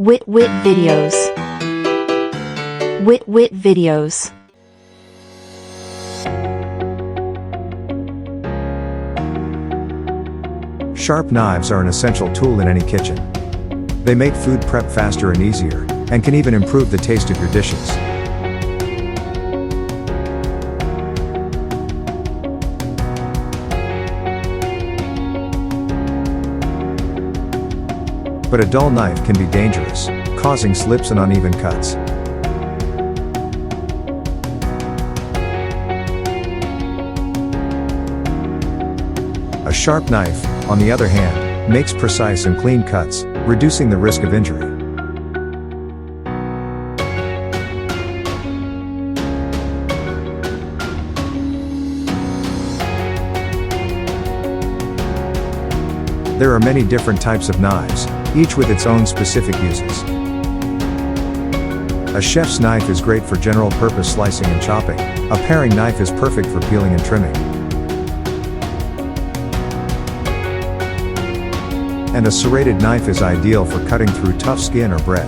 Wit videos. Wit videos. Sharp knives are an essential tool in any kitchen. They make food prep faster and easier, and can even improve the taste of your dishes. But a dull knife can be dangerous, causing slips and uneven cuts. A sharp knife, on the other hand, makes precise and clean cuts, reducing the risk of injury. There are many different types of knives, each with its own specific uses. A chef's knife is great for general-purpose slicing and chopping. A paring knife is perfect for peeling and trimming. And a serrated knife is ideal for cutting through tough skin or bread.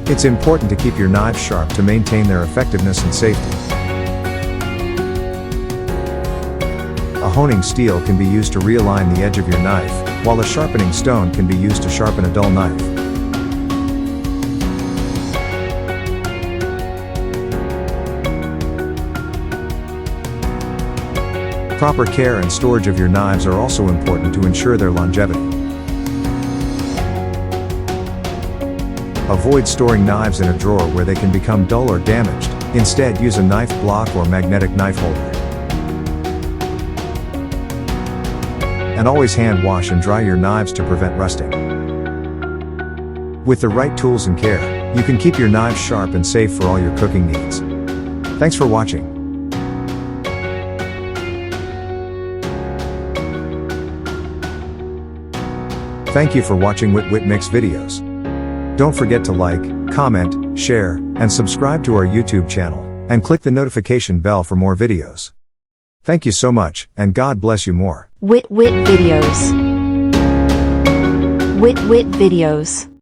It's important to keep your knives sharp to maintain their effectiveness and safety. A honing steel can be used to realign the edge of your knife, while a sharpening stone can be used to sharpen a dull knife. Proper care and storage of your knives are also important to ensure their longevity. Avoid storing knives in a drawer where they can become dull or damaged. Instead, use a knife block or magnetic knife holder. And always hand wash and dry your knives to prevent rusting. With the right tools and care, you can keep your knives sharp and safe for all your cooking needs. Thanks for watching. Thank you for watching Wit Mix videos. Don't forget to like, comment, share, and subscribe to our YouTube channel, and click the notification bell for more videos. Thank you so much, and God bless you more. Wit videos. Wit videos.